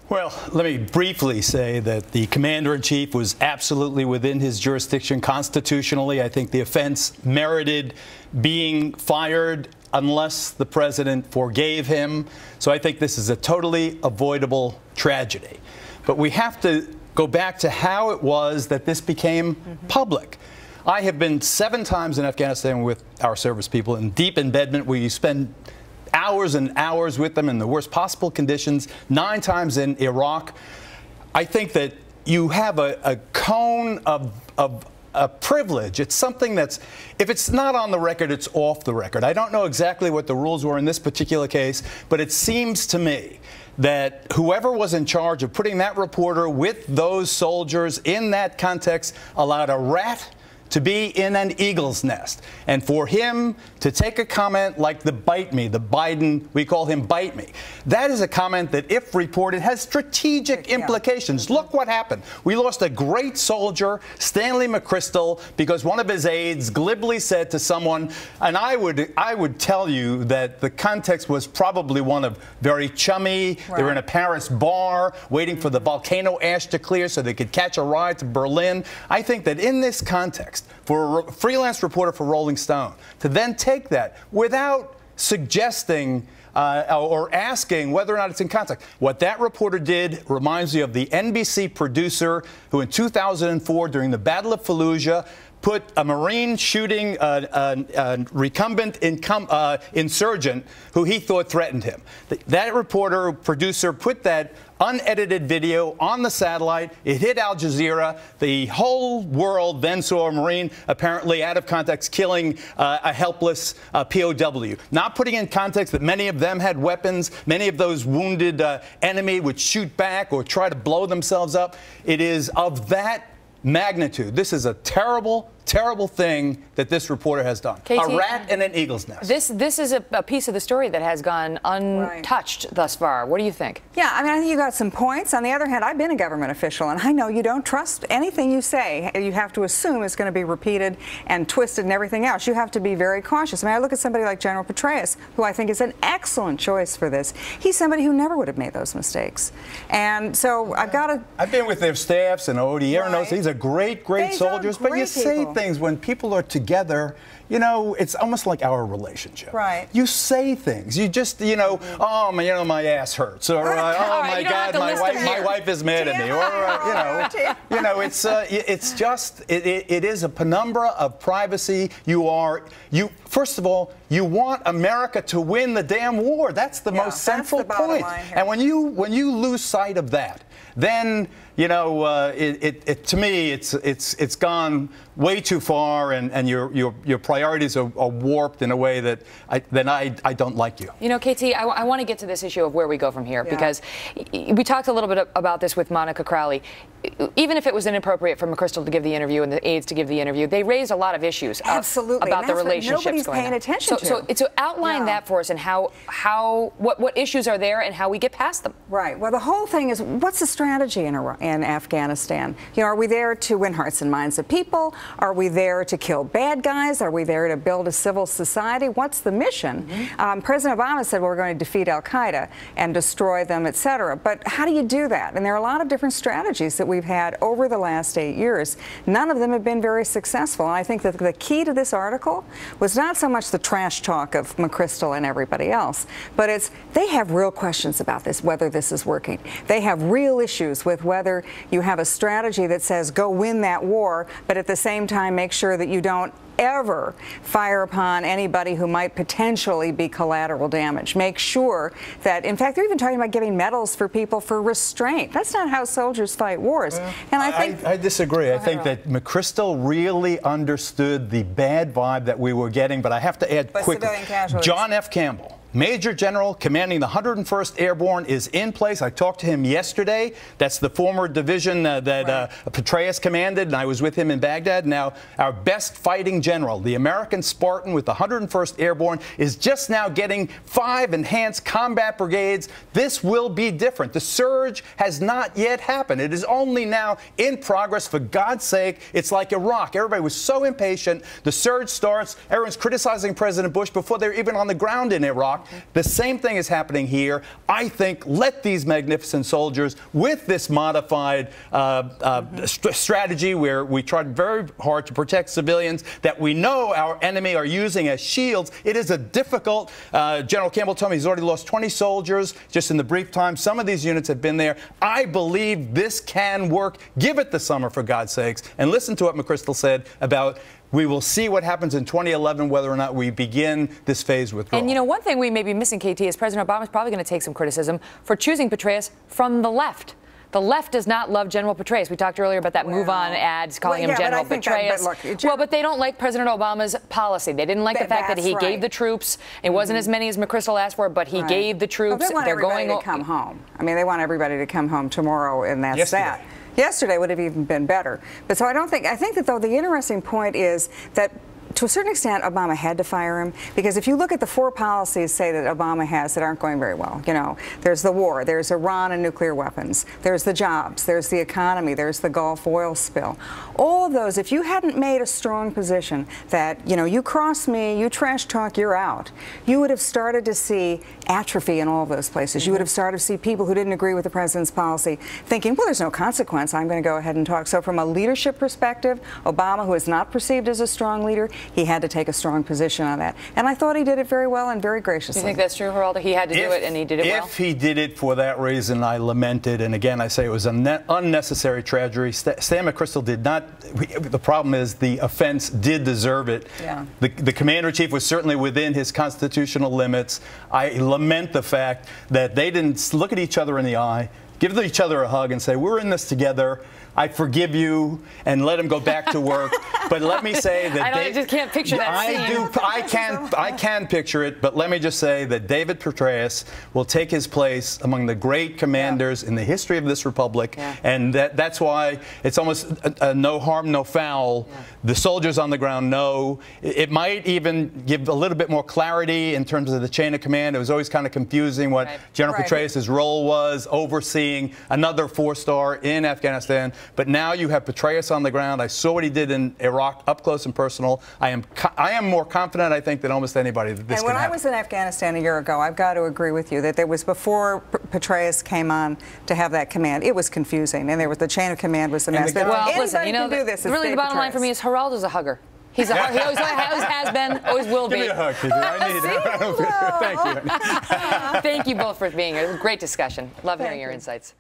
Well, let me briefly say that the commander-in-chief was absolutely within his jurisdiction constitutionally. I think the offense merited being fired unless the president forgave him. So I think this is a totally avoidable tragedy. But we have to go back to how it was that this became public. I have been 7 times in Afghanistan with our service people in deep embedment where you spend hours and hours with them in the worst possible conditions, 9 times in Iraq. I think that you have a cone of privilege. It's something that's, if it's not on the record, it's off the record. I don't know exactly what the rules were in this particular case, but it seems to me that whoever was in charge of putting that reporter with those soldiers in that context allowed a rat to be in an eagle's nest. And for him to take a comment like the bite me, the Biden, we call him bite me, that is a comment that, if reported, has strategic implications. Look what happened. We lost a great soldier, Stanley McChrystal, because one of his aides glibly said to someone, and I would tell you that the context was probably one of very chummy. Right. They were in a Paris bar waiting for the volcano ash to clear so they could catch a ride to Berlin. I think that in this context, for a freelance reporter for Rolling Stone to then take that without suggesting or asking whether or not it's in context. What that reporter did reminds me of the NBC producer who in 2004, during the Battle of Fallujah, put a Marine shooting a recumbent insurgent who he thought threatened him. That reporter, producer, put that unedited video on the satellite. It hit Al Jazeera. The whole world then saw a Marine, apparently out of context, killing a helpless POW. Not putting in context that many of them had weapons. Many of those wounded enemy would shoot back or try to blow themselves up. It is of that magnitude. This is a terrible, terrible thing that this reporter has done. KT, a rat in an eagle's nest. This is a piece of the story that has gone untouched thus far. What do you think? Yeah, I mean, I think you got some points. On the other hand, I've been a government official, and I know you don't trust anything you say. You have to assume it's going to be repeated and twisted and everything else. You have to be very cautious. I mean, I look at somebody like General Petraeus, who I think is an excellent choice for this. He's somebody who never would have made those mistakes. And so I've got to... I've been with their staffs and ODR knows these are great soldiers, but you say things when people are together, you know, it's almost like our relationship. Right. You say things. You just, you know, oh, my ass hurts, or oh my God, my wife is mad at me, or you know, it's just it is a penumbra of privacy. First of all, you want America to win the damn war. That's the most central point. And when you lose sight of that, then you know to me it's gone way too far, and your priorities are warped in a way that I don't like you. You know, KT, I want to get to this issue of where we go from here, because we talked a little bit about this with Monica Crowley. Even if it was inappropriate for McChrystal to give the interview and the aides to give the interview, they raised a lot of issues about the relationships nobody's paying attention to. So outline that for us, and what issues are there and how we get past them. Right. Well, the whole thing is, what's the strategy in Afghanistan? You know, are we there to win hearts and minds of people? Are we there to kill bad guys? Are we there to build a civil society? What's the mission? President Obama said, well, we're going to defeat al-Qaeda and destroy them, etc. But how do you do that? And there are a lot of different strategies that we've had over the last 8 years. None of them have been very successful. And I think that the key to this article was not so much the trash talk of McChrystal and everybody else, but it's they have real questions about this, whether this is working. They have real issues with whether you have a strategy that says go win that war, but at the same time make sure that you don't ever fire upon anybody who might potentially be collateral damage. Make sure that, in fact, they're even talking about giving medals for people for restraint. That's not how soldiers fight wars. And I disagree. I think that McChrystal really understood the bad vibe that we were getting, but I have to add quickly, John F. Campbell, Major General commanding the 101st Airborne, is in place. I talked to him yesterday. That's the former division that Petraeus commanded, and I was with him in Baghdad. Now, our best fighting general, the American Spartan with the 101st Airborne, is just now getting 5 enhanced combat brigades. This will be different. The surge has not yet happened. It is only now in progress. For God's sake, it's like Iraq. Everybody was so impatient. The surge starts. Everyone's criticizing President Bush before they're even on the ground in Iraq. The same thing is happening here. I think let these magnificent soldiers, with this modified strategy where we tried very hard to protect civilians that we know our enemy are using as shields. It is a difficult, General Campbell told me he's already lost 20 soldiers just in the brief time. Some of these units have been there. I believe this can work. Give it the summer, for God's sakes. And listen to what McChrystal said about we will see what happens in 2011, whether or not we begin this phase withdrawal. And, you know, one thing we may be missing, KT, is President Obama is probably going to take some criticism for choosing Petraeus from the left. The left does not love General Petraeus. We talked earlier about that Move On ads calling him General Petraeus. But they don't like President Obama's policy. They didn't like the fact that he gave the troops. It wasn't as many as McChrystal asked for, but he gave the troops. Well, they want everybody to come home. I mean, they want everybody to come home tomorrow, and that's that. Yesterday would have even been better. But so I think that, though, the interesting point is that to a certain extent, Obama had to fire him, because if you look at the 4 policies, say, that Obama has that aren't going very well, you know, there's the war, there's Iran and nuclear weapons, there's the jobs, there's the economy, there's the Gulf oil spill. All of those, if you hadn't made a strong position that, you know, you cross me, you trash talk, you're out, you would have started to see atrophy in all of those places. You would have started to see people who didn't agree with the president's policy thinking, well, there's no consequence, I'm going to go ahead and talk. So from a leadership perspective, Obama, who is not perceived as a strong leader, he had to take a strong position on that. And I thought he did it very well and very graciously. You think that's true, Geraldo? He had to do it, and he did it well? If he did it for that reason, I lament it. And again, I say it was an unnecessary tragedy. Stan McChrystal did not. The problem is the offense did deserve it. Yeah. The commander-in-chief was certainly within his constitutional limits. I lament the fact that they didn't look at each other in the eye, give each other a hug, and say, we're in this together. I forgive you, and let him go back to work. But let me say that I just can't picture that scene. I can picture it, but let me just say that David Petraeus will take his place among the great commanders in the history of this republic, and that's why it's almost a no harm, no foul. The soldiers on the ground know. It might even give a little bit more clarity in terms of the chain of command. It was always kind of confusing what General Petraeus' role was, overseeing another 4-star in Afghanistan. But now you have Petraeus on the ground. I saw what he did in Iraq up close and personal. I am more confident, I think, than almost anybody that this can happen. And when I was in Afghanistan a year ago, I've got to agree with you that there was, before Petraeus came on to have that command, it was confusing, and there was the chain of command was a mess. Well, listen, you know, really the bottom line for me is Geraldo's a hugger. He always has been, always will be. Give me a hug, Kiki. I need it. Thank you. Thank you both for being here. It was a great discussion. Love hearing your insights.